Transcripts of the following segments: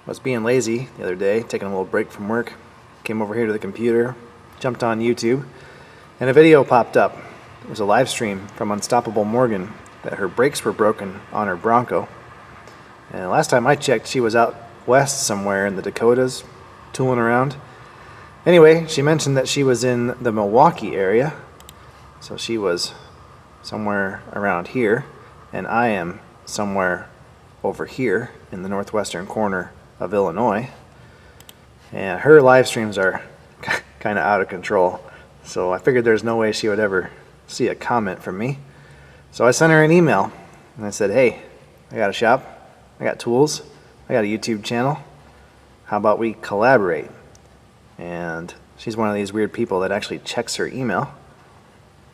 I was being lazy the other day, taking a little break from work, came over here to the computer, jumped on YouTube, and a video popped up. It was a live stream from Unstoppable Morgan that her brakes were broken on her Bronco. And last time I checked, she was out west somewhere in the Dakotas, tooling around. Anyway, she mentioned that she was in the Milwaukee area, so she was somewhere around here, and I am somewhere over here in the northwestern corner of Illinois. And her live streams are kind of out of control, so I figured there's no way she would ever see a comment from me. So I sent her an email and I said, hey, I got a shop, I got tools, I got a YouTube channel, how about we collaborate? And she's one of these weird people that actually checks her email.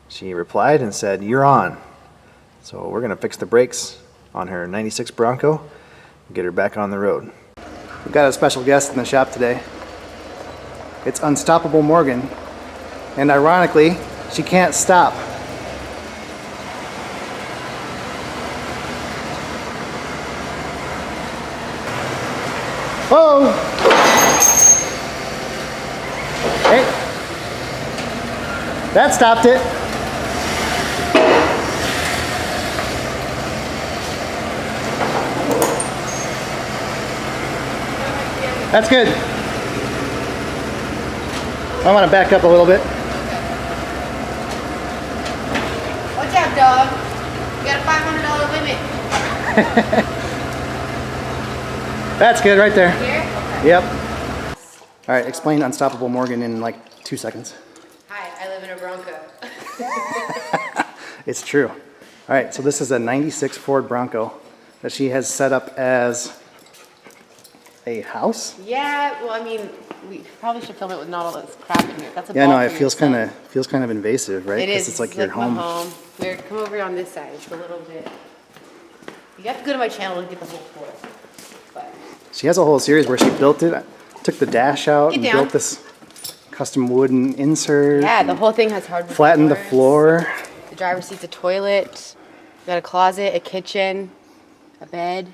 She replied and said, you're on. So we're gonna fix the brakes on her 96 Bronco and get her back on the road. We've got a special guest in the shop today. It's Unstoppable Morgan, and ironically, she can't stop. Whoa! Hey! That stopped it. That's good. I want to back up a little bit. Watch out, dog. You got a $500 limit. That's good right there. Here? Okay. Yep. All right, explain Unstoppable Morgan in like 2 seconds. Hi, I live in a Bronco. It's true. All right, so this is a 96 Ford Bronco that she has set up as a house? Yeah, well, I mean, we probably should film it with not all this crap in here. That's a Yeah, ball no, it for feels your kind son. of invasive, right? It is. It's like your home. My home. Here, come over here on this side. It's a little bit. You have to go to my channel and get the whole floor. But She has a whole series where she built it, took the dash out, Get and down. built this custom wooden insert. yeah, the whole thing has hardwood Flattened the floors. floor. The driver's seat's a toilet. You got a closet, a kitchen, a bed.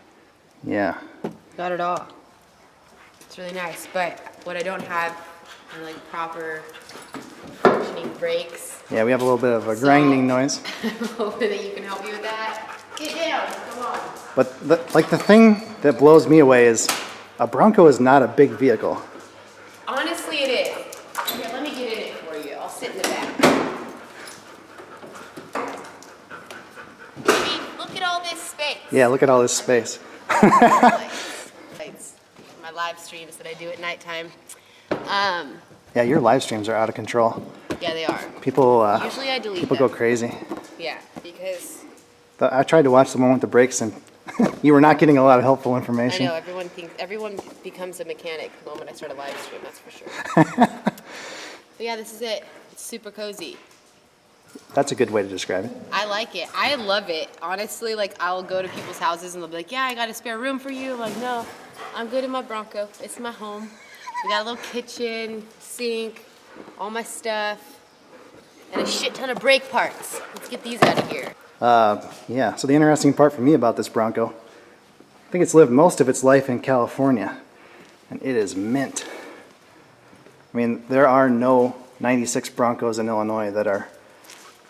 Yeah. Got it all. It's really nice, but what I don't have are like proper functioning brakes. Yeah, we have a little bit of a grinding noise. I'm hoping that you can help me with that. Get down, come on. But the thing that blows me away is a Bronco is not a big vehicle. Honestly, it is. Here, let me get in it for you. I'll sit in the back. Baby, look at all this space. Yeah, look at all this space. Lights. My live streams that I do at nighttime. Yeah, your live streams are out of control. Yeah, they are. People, Usually I delete people them. go crazy. Yeah, because I tried to watch the one with the brakes, and you were not getting a lot of helpful I information. know everyone becomes a mechanic the moment I start a live stream, that's for sure. But yeah, this is it. It's super cozy. That's a good way to describe it. I like it. I love it. Honestly, like I'll go to people's houses and they'll be like, yeah, I got a spare room for you. I'm like, no, I'm good in my Bronco. It's my home. We got a little kitchen, sink, all my stuff, and a shit ton of brake parts. Let's get these out of here. Yeah, so the interesting part for me about this Bronco, I think it's lived most of its life in California, and it is mint. I mean, there are no 96 Broncos in Illinois that are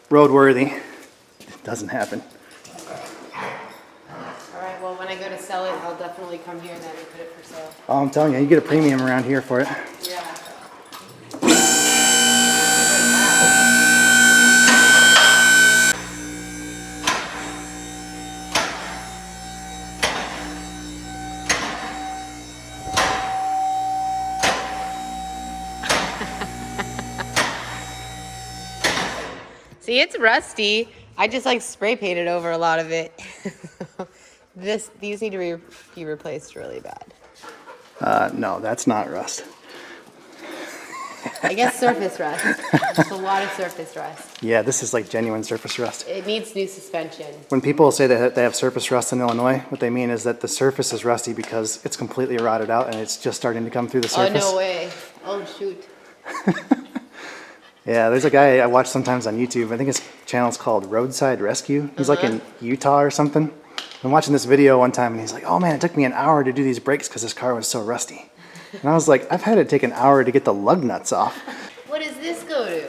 roadworthy. It doesn't happen. All right, well, when I go to sell it, I'll definitely come here then and put it for sale. Oh, I'm telling you, you get a premium around here for it. Yeah. See, it's rusty. I just like spray painted over a lot of it. These need to be replaced really bad. No, that's not rust. I guess surface rust. Just a lot of surface rust. Yeah, this is like genuine surface rust. It needs new suspension. When people say that they have surface rust in Illinois, what they mean is that the surface is rusty because it's completely rotted out and it's just starting to come through the surface. Oh, no way. Oh, shoot. Yeah, there's a guy I watch sometimes on YouTube. I think his channel's called Roadside Rescue. He's like in Utah or something. I'm watching this video one time and he's like, oh man, it took me an hour to do these brakes because this car was so rusty. And I was like, I've had it take an hour to get the lug nuts off. What does this go to?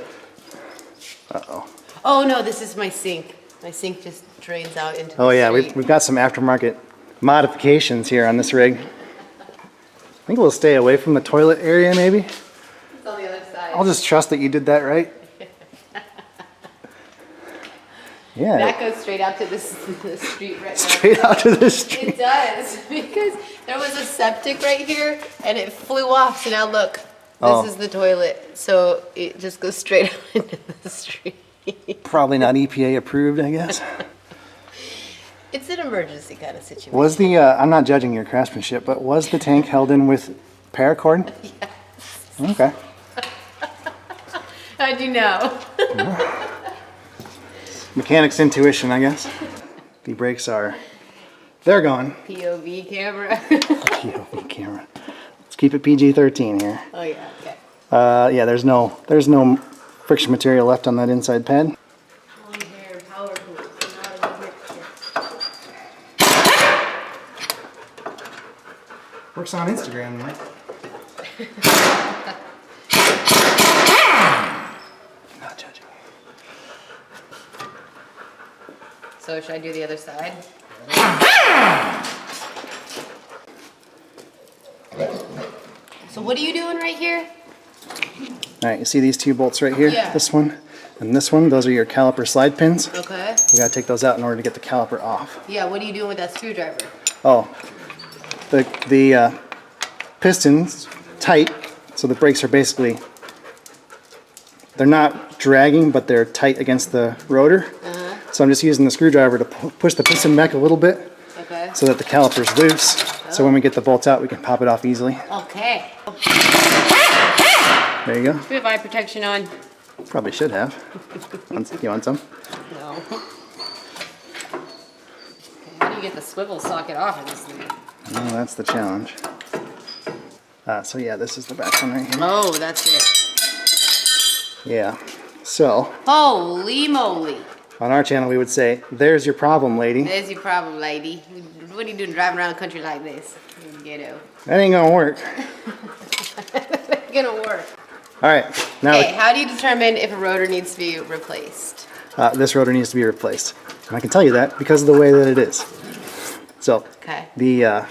Uh-oh. Oh no, this is my sink. My sink just drains out into Oh the yeah, street. we've got some aftermarket modifications here on this rig. I think we'll stay away from the toilet area maybe. It's on the other side. I'll just trust that you did that right. Yeah. That goes straight out to the street right now. Straight out to the street. It does, because there was a septic right here and it flew off. So now look, this is the toilet. So it just goes straight out into the street. Probably not EPA approved, I guess. It's an emergency kind of situation. Was the, I'm not judging your craftsmanship, but was the tank held in with paracord? Yes. Okay. How'd you know? Mechanic's intuition, I guess. The brakes are, they're gone. POV camera. POV camera. Let's keep it PG-13 here. Oh yeah, okay. Yeah, there's no friction material left on that inside pad. Long hair, powerful. Not a good mixture. Works on Instagram, Mike. Not judging. So should I do the other side? So what are you doing right here? All right, you see these two bolts right here? Yeah. This one and this one, those are your caliper slide pins. Okay. You gotta take those out in order to get the caliper off. Yeah, what are you doing with that screwdriver? Oh, the piston's tight, so the brakes are basically, they're not dragging, but they're tight against the rotor. So I'm just using the screwdriver to push the piston back a little bit Okay. so that the caliper's loose. So when we get the bolts out, we can pop it off easily. Okay. There you go. Do we have eye protection on? Probably should have. You want some? No. Okay, how do you get the swivel socket off of this thing? Well, that's the challenge. So yeah, this is the back one right here. Oh, that's it. Yeah. So Holy moly. on our channel, we would say, "There's your problem, lady." There's your problem, lady. What are you doing driving around the country like this? Ghetto. That ain't gonna work. It's gonna work. All right. Now Okay, how do you determine if a rotor needs to be replaced? this rotor needs to be replaced, and I can tell you that because of the way that it is. So Okay. the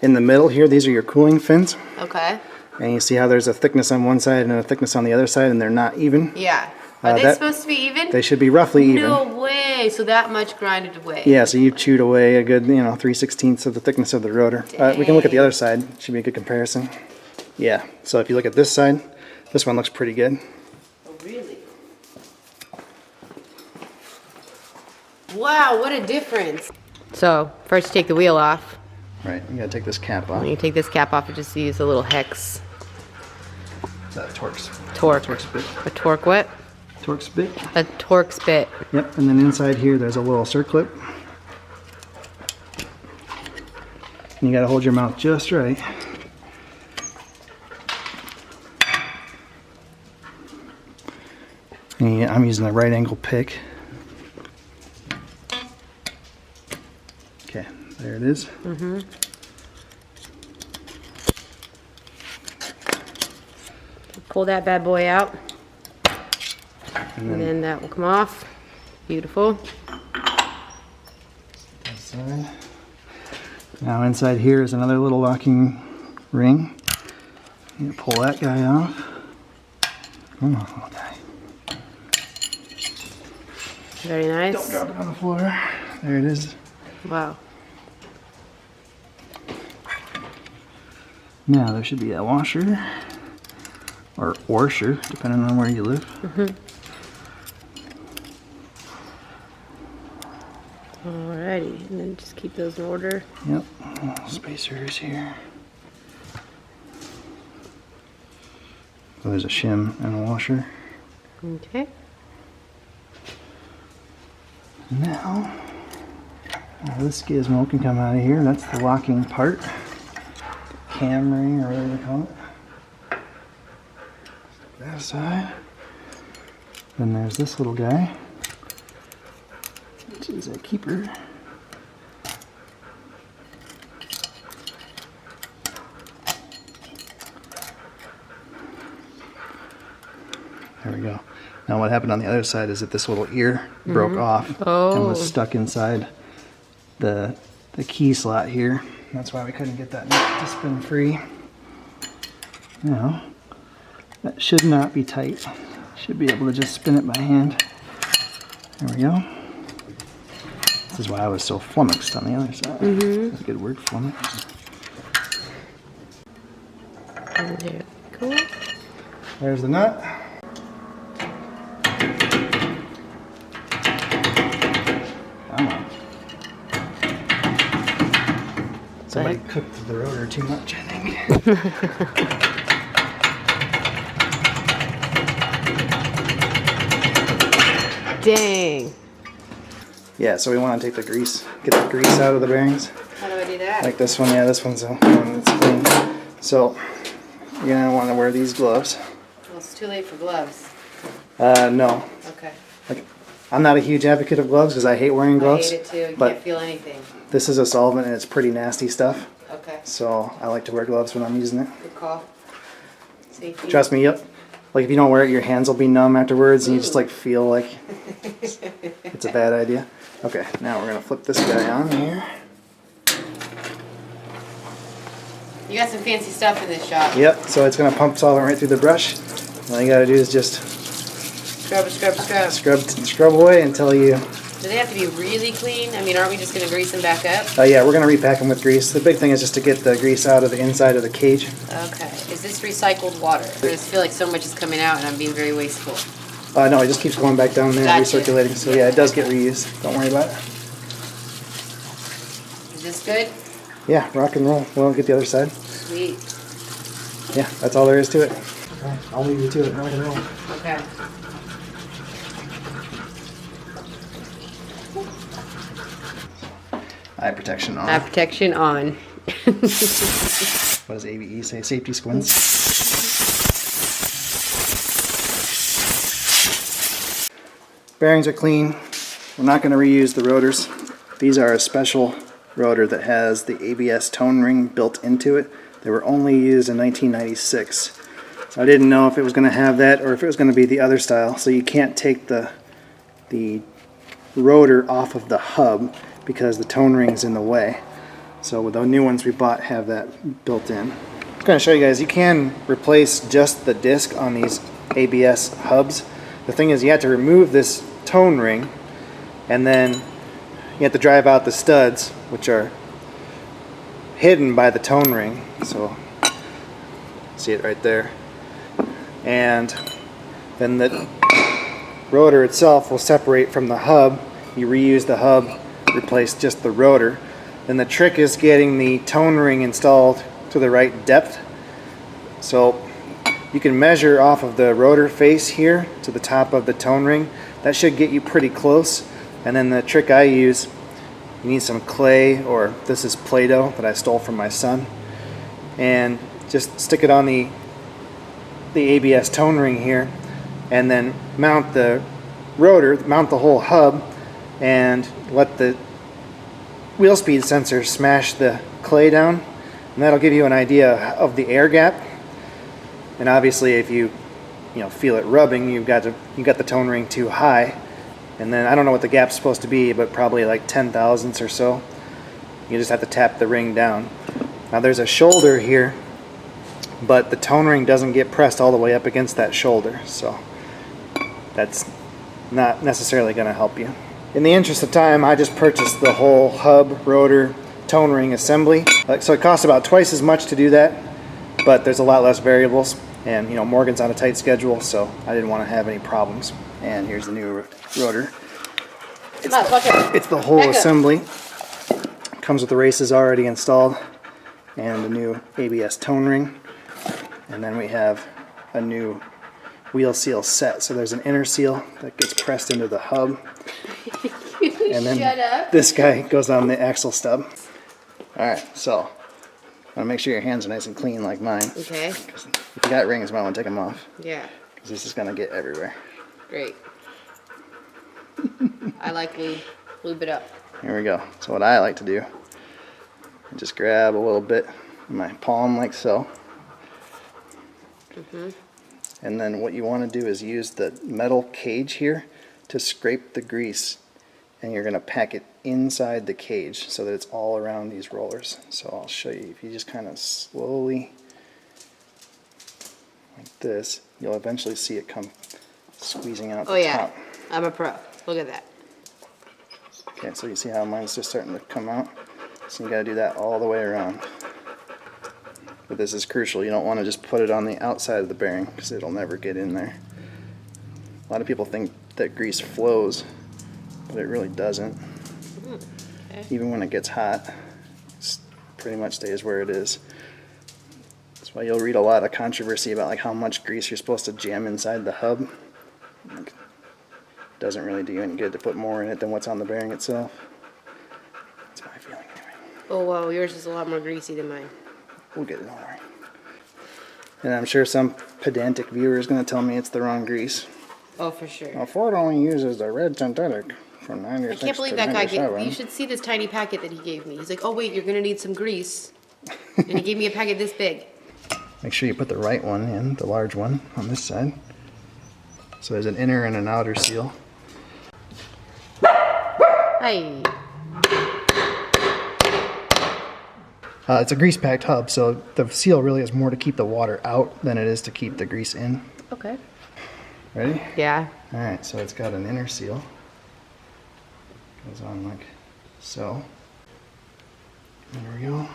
in the middle here, these are your cooling fins, Okay. and you see how there's a thickness on one side and a thickness on the other side, and they're not even. Yeah. Are they that- supposed to be even? They should be roughly even. No way. So that much grinded away. Yeah, so you've chewed away a good, 3/16 of the thickness of the rotor. We can look at the other side. Should be a good comparison. Yeah, so if you look at this side, this one looks pretty good. Oh, really? Wow, what a difference. So, first take the wheel off. Right, you gotta take this cap off. When you take this cap off, you just use a little hex That Torx. torque. Torx bit. A torque what? Torx bit. A Torx bit. Yep, and then inside here there's a little circlip. And you gotta hold your mouth just right. And I'm using a right angle pick. Okay, there it is. Pull that bad boy out. And then that will come off. Beautiful. Inside. Now inside here is another little locking ring. You pull that guy off. Come on, little guy. Very nice. Don't drop it on the floor. There it is. Wow. Now there should be a washer or washer, depending on where you live. Alrighty, and then just keep those in order. Yep, little spacers here. So there's a shim and a washer. Okay. Now this gizmo can come out of here. That's the locking part. Cam ring or whatever they call it. That side. Then there's this little guy. is a keeper. There we go. Now what happened on the other side is that this little ear broke off and was stuck inside the key slot here. That's why we couldn't get that nut to spin free. Now, that should not be tight. Should be able to just spin it by hand. There we go. This is why I was so flummoxed on the other side. That's a good word, flummoxed. There. Cool. There's the nut. Come on. Somebody cooked the rotor too much, I think. Dang. Yeah, so we want to take the grease, get the grease out of the bearings. How do I do that? Like this one, yeah, this one's the one that's clean. So you're gonna want to wear these gloves. Well, it's too late for gloves. No. Okay. Like, I'm not a huge advocate of gloves because I hate wearing gloves. I hate it too. You but can't feel anything. this is a solvent and it's pretty nasty stuff. Okay. So I like to wear gloves when I'm using it. Good call. Safety. Trust me, yep. Like if you don't wear it, your hands will be numb afterwards and you just like feel like it's a bad idea. Okay, now we're gonna flip this guy on here. You got some fancy stuff in this shop. Yep, so it's gonna pump solvent right through the brush. All you gotta do is just Scrub, scrub, scrub. scrub away until you... Do they have to be really clean? I mean, aren't we just going to grease them back up? yeah, we're gonna repack them with grease. The big thing is just to get the grease out of the inside of the cage. Okay. Is this recycled water? I just feel like so much is coming out and I'm being very wasteful. No, it just keeps going back down there, Gotcha. recirculating. So yeah, it does get reused. Don't worry about it. Is this good? Yeah, rock and roll. We'll get the other side. Sweet. Yeah, that's all there is to it. Okay, I'll leave you to it. Rock and roll. Okay. Eye protection on. Eye protection on. What does AVE say? Safety squints. Bearings are clean. We're not going to reuse the rotors. These are a special rotor that has the ABS tone ring built into it. They were only used in 1996. So I didn't know if it was going to have that or if it was going to be the other style. So you can't take the rotor off of the hub because the tone ring's in the way. So with the new ones we bought have that built in. I'm going to show you guys, you can replace just the disc on these ABS hubs. The thing is you have to remove this tone ring and then you have to drive out the studs, which are hidden by the tone ring. So see it right there. And then the rotor itself will separate from the hub. You reuse the hub, replace just the rotor. Then the trick is getting the tone ring installed to the right depth. So you can measure off of the rotor face here to the top of the tone ring. That should get you pretty close. And then the trick I use, you need some clay, or this is Play-Doh that I stole from my son. And just stick it on the ABS tone ring here, and then mount the rotor, mount the whole hub, and let the wheel speed sensor smash the clay down, and that'll give you an idea of the air gap. And obviously if you feel it rubbing, you got the tone ring too high, and then I don't know what the gap's supposed to be, but probably like 10 thousandths or so. You just have to tap the ring down. Now there's a shoulder here, but the tone ring doesn't get pressed all the way up against that shoulder, so that's not necessarily going to help you. In the interest of time, I just purchased the whole hub, rotor, tone ring assembly. So it costs about twice as much to do that, but there's a lot less variables, and Morgan's on a tight schedule, so I didn't want to have any problems. And here's the new rotor. It's the whole assembly. Comes with the races already installed and the new ABS tone ring. And then we have a new wheel seal set. So there's an inner seal that gets pressed into the hub. And then this guy goes on the axle stub. Alright, so I want to make sure your hands are nice and clean like mine. Okay. If you got rings, you might want to take them off. Yeah. Because this is going to get everywhere. Great. I like lube. Lube it up. Here we go. So what I like to do, I just grab a little bit in my palm like so. And then what you want to do is use the metal cage here to scrape the grease, and you're going to pack it inside the cage so that it's all around these rollers. So I'll show you. If you just kind of slowly like this, you'll eventually see it come squeezing out the top. I'm a pro. Look at that. Okay, so you see how mine's just starting to come out? So you got to do that all the way around. But this is crucial. You don't want to just put it on the outside of the bearing because it'll never get in there. A lot of people think that grease flows, but it really doesn't. Okay. Even when it gets hot, it pretty much stays where it is. That's why you'll read a lot of controversy about like how much grease you're supposed to jam inside the hub. Like, it doesn't really do you any good to put more in it than what's on the bearing itself. That's my feeling anyway. Oh, wow, yours is a lot more greasy than mine. We'll get it, don't worry. And I'm sure some pedantic viewer is going to tell me it's the wrong grease. Oh, for sure. Well, Ford only uses the red synthetic from 96 I can't believe to that guy gave 97. you should see this tiny packet that he gave me. He's like, oh wait, you're gonna need some grease. And he gave me a packet this big. Make sure you put the right one in, the large one, on this side. So there's an inner and an outer seal. Hey. It's a grease-packed hub, so the seal really is more to keep the water out than it is to keep the grease in. Okay. Ready? Yeah. Alright, so it's got an inner seal. Goes on like so. There we go.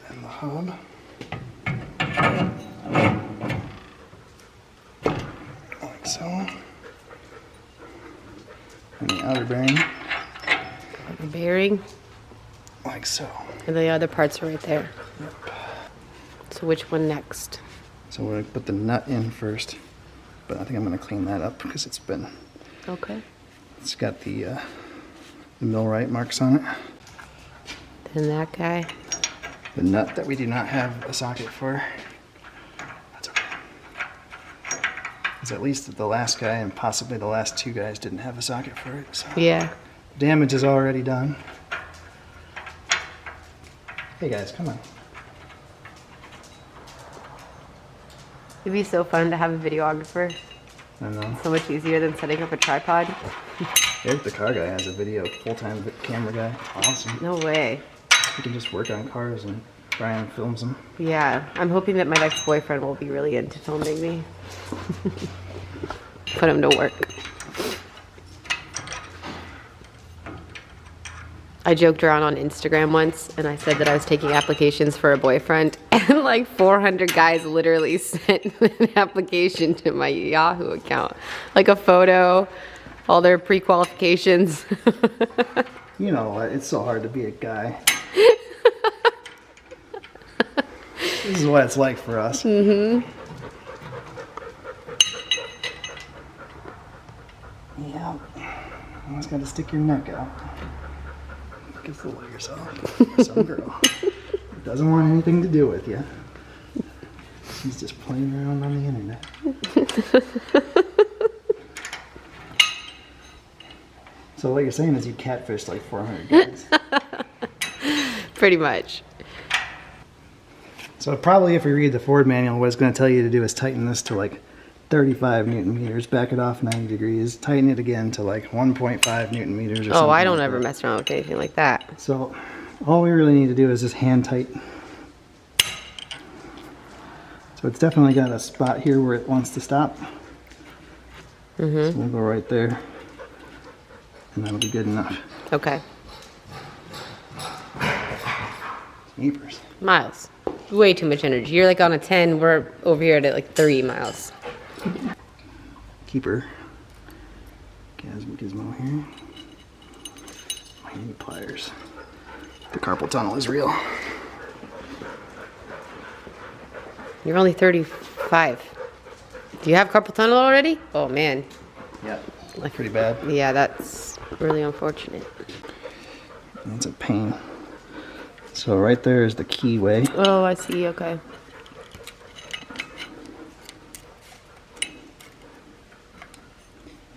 And the hub. Like so. And the outer bearing. The bearing. Like so. And the other parts are right there. Yep. So which one next? So we're going to put the nut in first. But I think I'm going to clean that up because it's Okay. It's got the millwright marks on it. Then that guy. The nut that we do not have a socket for. That's okay. Because at least the last guy and possibly the last two guys didn't have a socket for it. So Yeah. damage is already done. Hey guys, come on. It'd be so fun to have a videographer. I know. So much easier than setting up a tripod. Eric the car guy has a video, full-time camera guy. Awesome. No way. He can just work on cars and Brian films them. Yeah. I'm hoping that my next boyfriend will be really into filming me. Put him to work. I joked around on Instagram once and I said that I was taking applications for a boyfriend, and like 400 guys literally sent an application to my Yahoo account. Like a photo, all their pre-qualifications. You know what? It's so hard to be a guy. This is what it's like for us. Mm-hmm. Yeah. Almost got to stick your neck out. Make a fool of yourself. Some girl doesn't want anything to do with you. She's just playing around on the internet. So what you're saying is you catfished like 400 guys. Pretty much. So probably if we read the Ford manual, what it's going to tell you to do is tighten this to like 35 Newton meters, back it off 90 degrees, tighten it again to like 1.5 Newton meters or something. Oh, I don't like ever that. mess around with anything like that. So all we really need to do is just hand tight. So it's definitely got a spot here where it wants to stop. So we'll go right there, and that'll be good enough. Okay. Calipers. Miles. Way too much energy. You're like on a 10. We're over here at like 3 miles. Keeper. Gizmo here. I need pliers. The carpal tunnel is real. You're only 35. Do you have carpal tunnel already? Oh man. Yeah. Like pretty bad. Yeah, that's really unfortunate. It's a pain. So right there is the keyway. Oh, I see. Okay.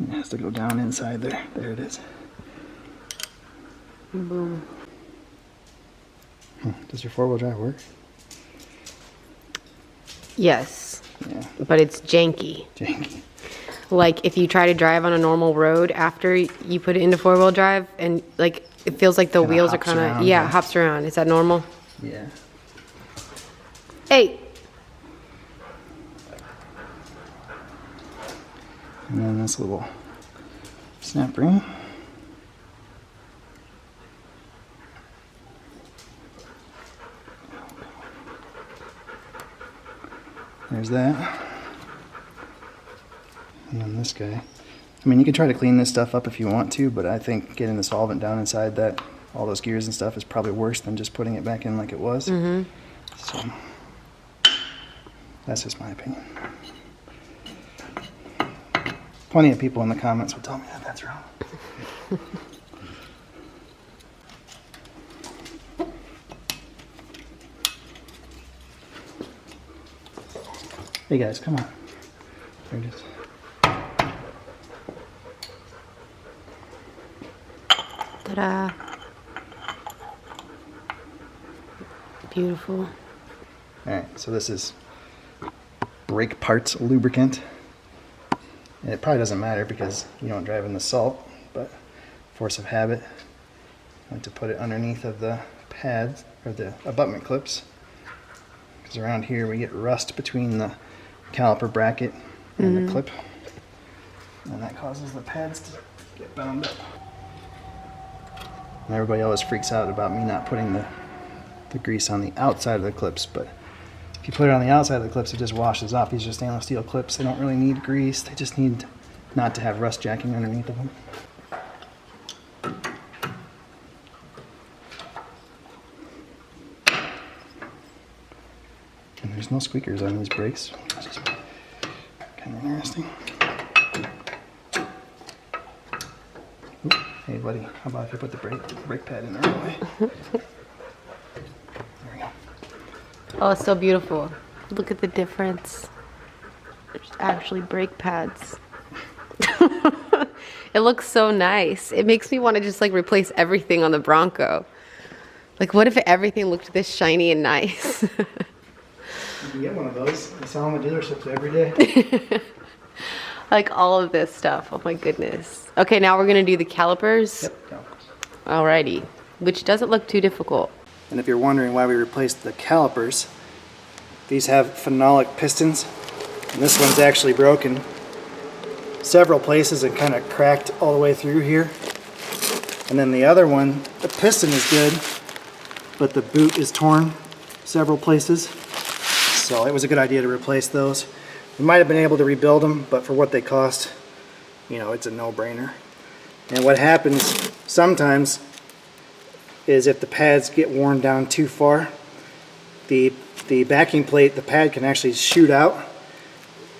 It has to go down inside there. There it is. Boom. Does your four-wheel drive work? Yes. Yeah. But it's janky. Janky. Like if you try to drive on a normal road after you put it into four-wheel drive, and like it feels like the Kinda wheels are hops kind of around, yeah, hops around. Is that normal? Yeah. Hey. And then this little snap ring. There's that. And then this guy. I mean, you can try to clean this stuff up if you want to, but I think getting the solvent down inside that, all those gears and stuff, is probably worse than just putting it back in like it was. Mm-hmm. So, that's just my opinion. Plenty of people in the comments will tell me that that's wrong. Hey guys, come on. There it is. Ta-da. Beautiful. Alright, so this is brake parts lubricant. And it probably doesn't matter because you don't drive in the salt, but force of habit, I like to put it underneath of the pads, or the abutment clips. Because around here we get rust between the caliper bracket and the clip. And that causes the pads to get bound up. And everybody always freaks out about me not putting the grease on the outside of the clips, but if you put it on the outside of the clips, it just washes off. These are stainless steel clips. They don't really need grease. They just need not to have rust jacking underneath of them. And there's no squeakers on these brakes, which is kind of interesting. Ooh, hey buddy, how about if I put the brake pad in the right way? There we go. Oh, it's so beautiful. Look at the difference. There's actually brake pads. It looks so nice. It makes me want to just like replace everything on the Bronco. Like what if everything looked this shiny and nice? You can get one of those. I sell them at dealerships every day. Like all of this stuff. Oh my goodness. Okay, now we're going to do the calipers. Yep, calipers. Alrighty. Which doesn't look too difficult. And if you're wondering why we replaced the calipers, these have phenolic pistons. And this one's actually broken several places and kind of cracked all the way through here. And then the other one, the piston is good, but the boot is torn several places. So it was a good idea to replace those. We might have been able to rebuild them, but for what they cost, you know, it's a no-brainer. And what happens sometimes is if the pads get worn down too far, the backing plate, the pad can actually shoot out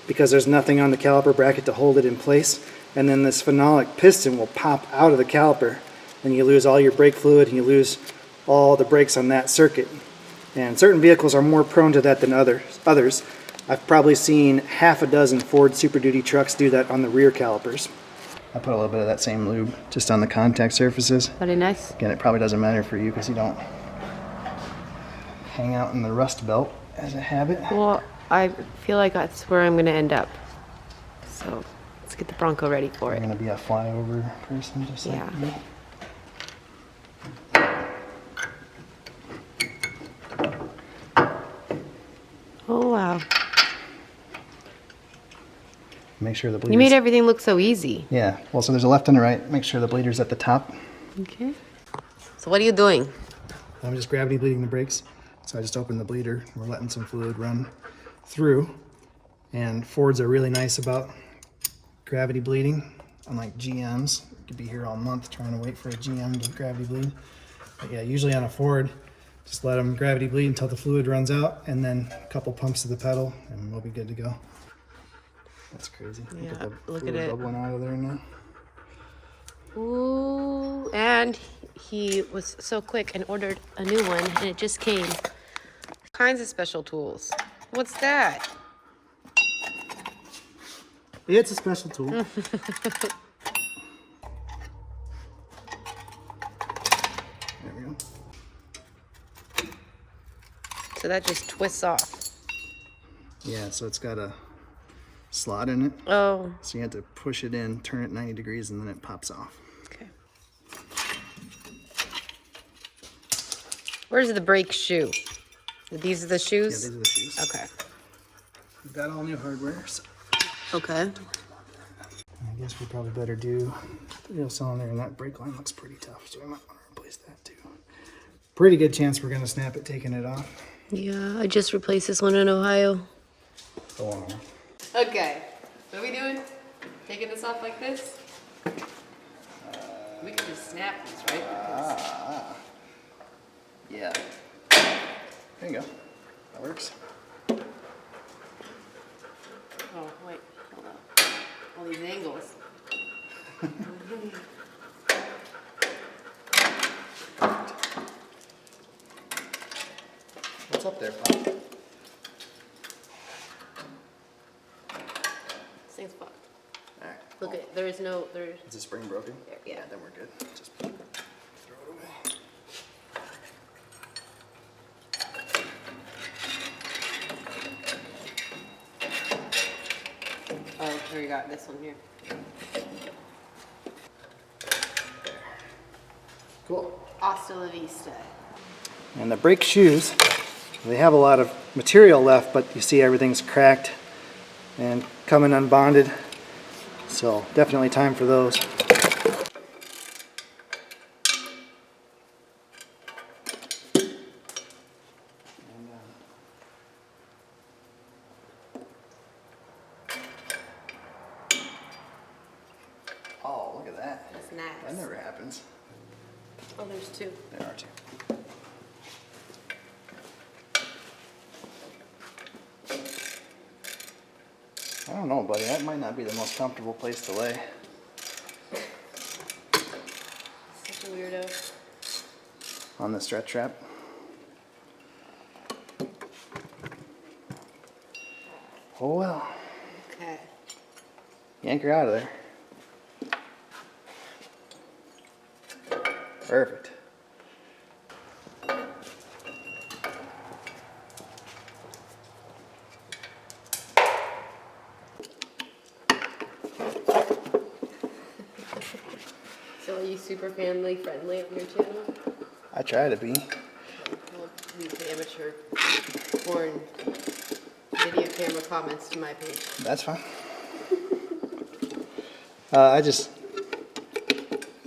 because there's nothing on the caliper bracket to hold it in place, and then this phenolic piston will pop out of the caliper, and you lose all your brake fluid and you lose all the brakes on that circuit. And certain vehicles are more prone to that than others. I've probably seen half a dozen Ford Super Duty trucks do that on the rear calipers. I put a little bit of that same lube just on the contact surfaces. Very nice. Again, it probably doesn't matter for you because you don't hang out in the rust belt as a habit. Well, I feel like that's where I'm going to end up. So let's get the Bronco ready for You're it. going to be a flyover person just like Yeah. me. Oh, wow. Make sure the bleeder's... You made everything look so easy. Yeah, well, so there's a left and a right. Make sure the bleeder's at the top. Okay. So what are you doing? I'm just gravity bleeding the brakes. So I just opened the bleeder. We're letting some fluid run through. And Fords are really nice about gravity bleeding, unlike GMs. You could be here all month trying to wait for a GM to gravity bleed. But yeah, usually on a Ford, just let them gravity bleed until the fluid runs out, and then a couple pumps of the pedal, and we'll be good to go. That's crazy. Yeah, at the look at fluid it. bubbling out of there now. Ooh, and he was so quick and ordered a new one, and it just came. Kinds of special tools. What's that? Yeah, it's a special tool. There we go. So that just twists off. Yeah, so it's got a slot in it. Oh. So you have to push it in, turn it 90 degrees, and then it pops off. Okay. Where's the brake shoe? These are the shoes? Yeah, these are the shoes. Okay. We've got all new hardware, so Okay. I guess we probably better do the real cylinder, and that brake line looks pretty tough, so we might want to replace that too. Pretty good chance we're gonna snap it taking it off. Yeah, I just replaced this one in Ohio. Go on. Okay. What are we doing? Taking this off like this? We can just snap these, right? Yeah. There you go. That works. Oh, wait. Hold on. All these angles. What's up there, Pop? This thing's fucked. Alright. Look at, there is no, Is the spring broken? Yeah. Then we're good. Just throw it away. Oh, here we got this one here. Cool. Hasta la vista. And the brake shoes, they have a lot of material left, but you see everything's cracked and coming unbonded. So definitely time for those. Oh, look at that. That's nice. That never happens. Oh, there's two. There are two. I don't know, buddy. That might not be the most comfortable place to lay. Such a weirdo. On the stretch wrap. Oh well. Okay. Yank her out of there. Perfect. So are you super family friendly on your channel? I try to be. Well, leave the amateur porn video camera comments to my page. That's fine. I just,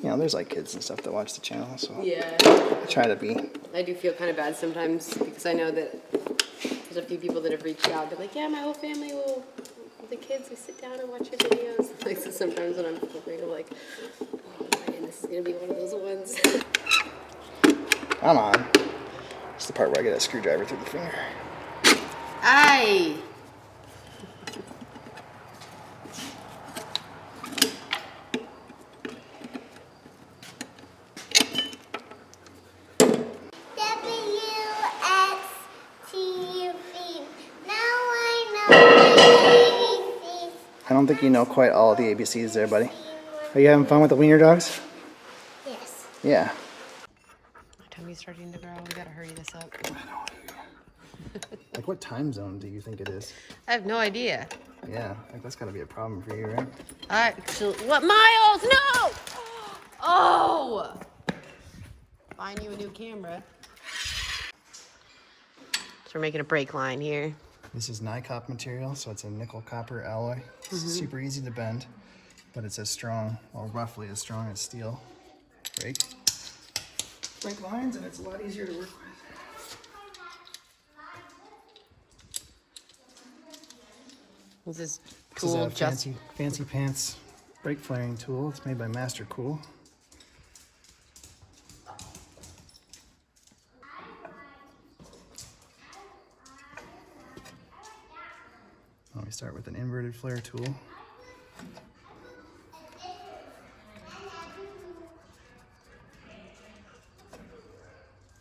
you know, there's like kids and stuff that watch the channel, so Yeah. I try to be. I do feel kind of bad sometimes because I know that there's a few people that have reached out. They're like, yeah, my whole family will, the kids, we sit down and watch your videos. Like, so sometimes when I'm filming, I'm like, oh man, this is going to be one of those ones. Come on. It's the part where I get a screwdriver through the finger. Aye. I don't think you know quite all of the ABCs there, buddy. Are you having fun with the wiener dogs? Yes. Yeah. My tummy's starting to grow. We gotta hurry this up. Like, what time zone do you think it is? I have no idea. Yeah, like that's gotta be a problem for you, right? Actually, what, Miles? No! Oh! Buying you a new camera. So we're making a brake line here. This is NiCop material, so it's a nickel copper alloy. It's super easy to bend, but it's as strong, or roughly as strong as steel brake lines, and it's a lot easier to work with. This is This is tool a just fancy pants brake flaring tool. It's made by Master Cool. We start with an inverted flare tool.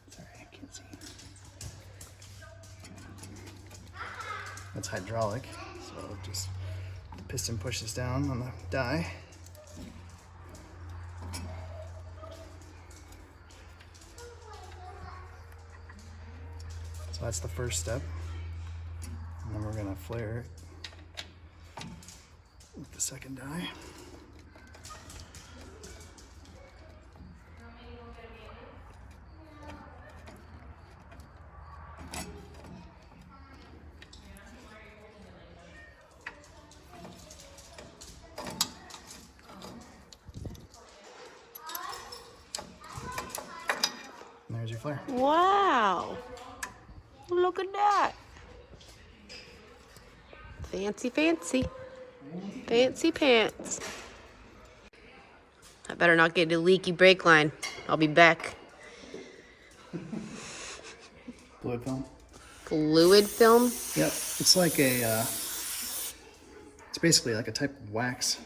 Sorry, I can't see. That's hydraulic, so just the piston pushes down on the die. So that's the first step. And then we're going to flare it with the second die. And there's your flare. Wow. Look at that. Fancy, fancy. Fancy pants. I better not get a leaky brake line. I'll be back. Fluid film? Fluid film? Yep. It's like a, it's basically like a type of wax.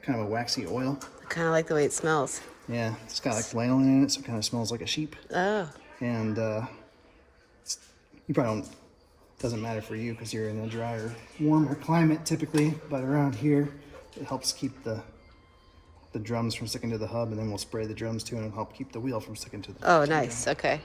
Kind of a waxy oil. I kind of like the way it smells. Yeah, it's got like lanolin in it, so it kind of smells like a sheep. Oh. And you probably don't, doesn't matter for you because you're in a drier, warmer climate typically, but around here it helps keep the drums from sticking to the hub, and then we'll spray the drums too, and it'll help keep the wheel from sticking to the Oh, nice. Okay.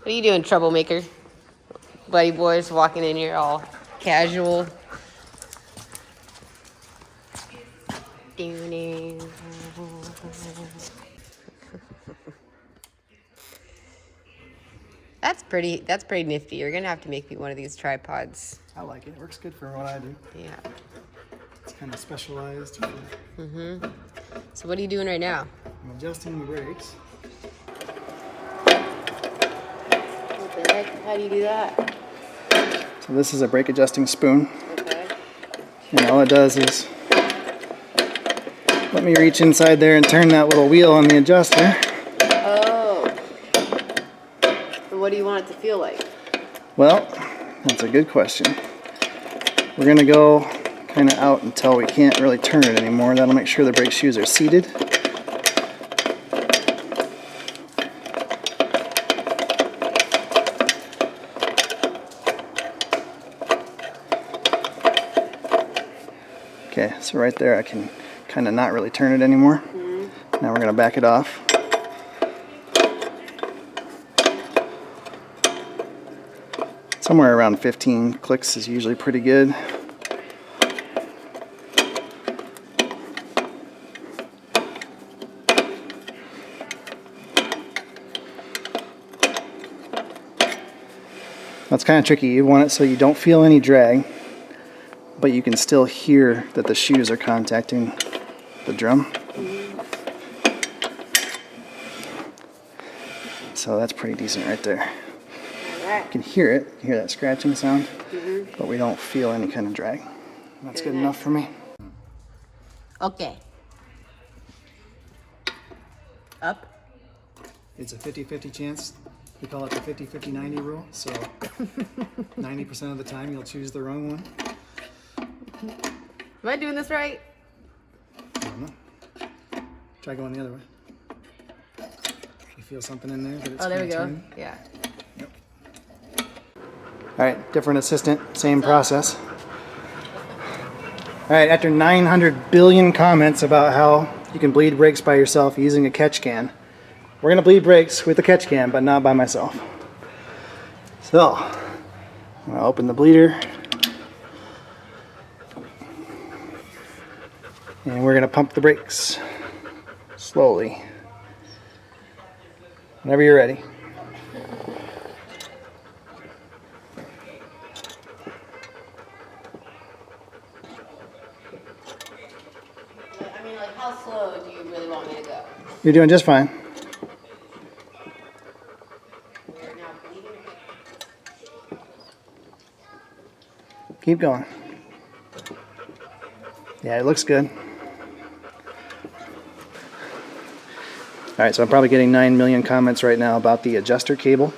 What are you doing, troublemaker? Buddy boys walking in here all casual. That's pretty nifty. You're gonna have to make me one of these tripods. I like it. It works good for what I do. Yeah. It's kind of specialized. So what are you doing right now? I'm adjusting the brakes. What the heck? How do you do that? So this is a brake adjusting spoon. Okay. And all it does is let me reach inside there and turn that little wheel on the adjuster. Oh. And what do you want it to feel like? Well, that's a good question. We're going to go kind of out until we can't really turn it anymore. That'll make sure the brake shoes are seated. Okay, so right there I can kind of not really turn it anymore. Now we're going to back it off. Somewhere around 15 clicks is usually pretty good. That's kind of tricky. You want it so you don't feel any drag, but you can still hear that the shoes are contacting the drum. So that's pretty decent right there. You can hear it, you hear that scratching sound, but we don't feel any kind of drag. That's good enough for me. Okay. Up. It's a 50-50 chance. We call it the 50-50-90 rule. So 90% of the time you'll choose the wrong one. Am I doing this right? I don't know. Try going the other way. You feel something in there that it's Oh, there we gonna go. turn? Yeah. Yep. All right, different assistant, same process. All right, after 900 billion comments about how you can bleed brakes by yourself using a catch can, we're gonna bleed brakes with a catch can, but not by myself. So, I'm gonna open the bleeder. And we're gonna pump the brakes slowly. Whenever you're ready. I mean, like, how slow do you really want me to go? You're doing just fine. We're now bleeding. Keep going. Yeah, it looks good. All right, so I'm probably getting 9 million comments right now about the adjuster cable.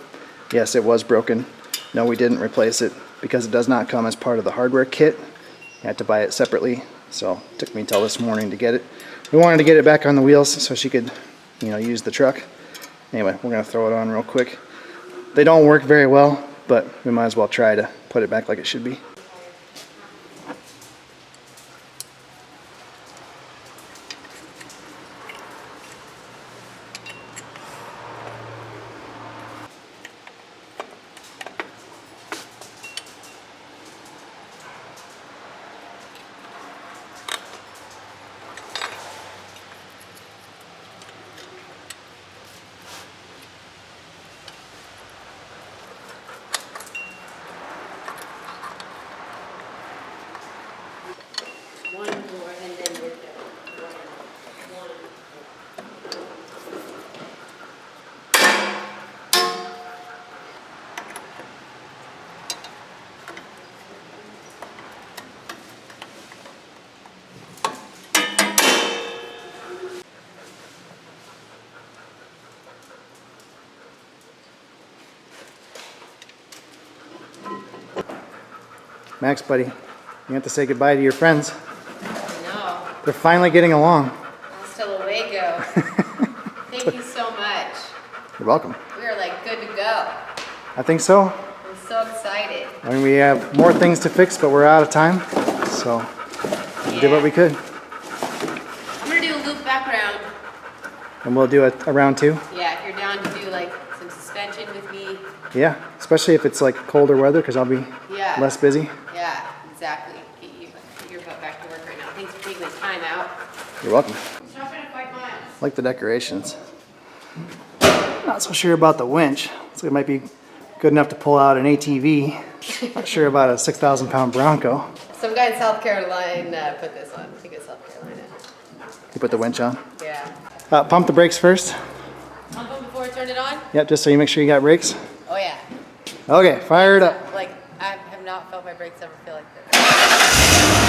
Yes, it was broken. No, we didn't replace it because it does not come as part of the hardware kit. You had to buy it separately, so it took me until this morning to get it. We wanted to get it back on the wheels so she could, you know, use the truck. Anyway, we're gonna throw it on real quick. They don't work very well, but we might as well try to put it back like it should be. One more and then we're done. Max, buddy, you have to say goodbye to your friends. No, They're finally getting along. hasta luego. Thank you so much. You're welcome. We are like good to go. I think so. I'm so excited. I mean, we have more things to fix, but we're out of time, so we did what we could. I'm gonna do a loop back around. And we'll do a round two. Yeah, if you're down to do like some suspension with me. Yeah, especially if it's like colder weather, because I'll be Yeah. less busy. Yeah, exactly. Get your butt back to work right now. Thanks for taking the time out. You're welcome. I'm shopping at 5 miles. Like the decorations. Not so sure about the winch. Looks like it might be good enough to pull out an ATV. Not sure about a 6,000-pound Bronco. Some guy in South Carolina put this on. I think it's South Carolina. You put the winch on. Yeah. Pump the brakes first. Pump them before I turn it on? Yep, just so you make sure you got brakes. Oh yeah. Okay, fire it up. Like, I have not felt my brakes ever feel like this.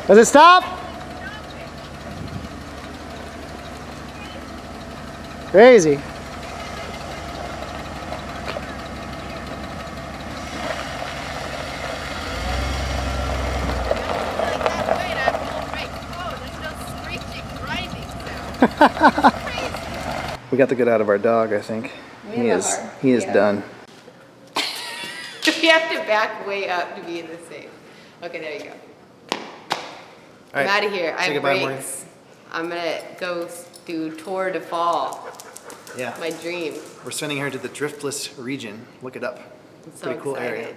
Does it stop? Crazy. We got the good out of our dog, I think. He is done. We have to back way up to be in the safe. Okay, there you go. I'm out of here. I have brakes. I'm gonna go do Tour de Fall. Yeah. My dream. We're sending her to the Driftless region. Look it up. I'm so Pretty cool excited. area.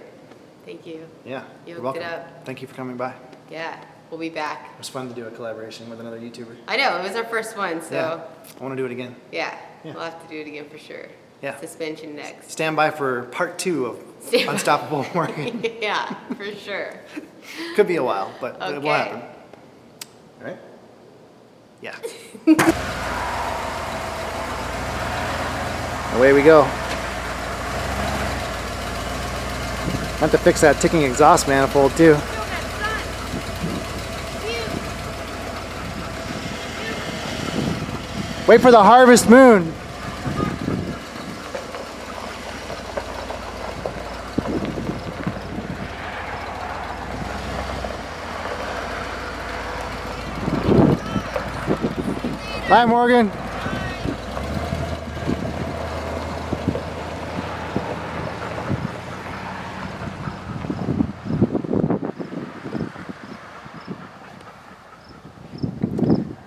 Thank you. Yeah. You You're hooked welcome. it up. Thank you for coming by. Yeah, we'll be back. It was fun to do a collaboration with another YouTuber. I know, it was our first one, so Yeah. I want to do it again. yeah, Yeah. we'll have to do it again for sure. Yeah. Suspension next. Stand by for part 2 of Stand by. Unstoppable Morgan. Yeah, for sure. Could be a while, but it will Okay. happen. All right? Yeah. Away we go. I have to fix that ticking exhaust manifold too. Wait for the harvest moon. Bye, Morgan.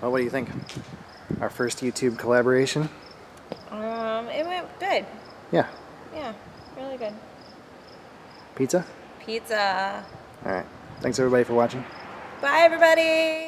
Well, what do you think? Our first YouTube collaboration? It went good. Yeah. Yeah, really good. Pizza? Pizza. All right. Thanks everybody for watching. Bye, everybody.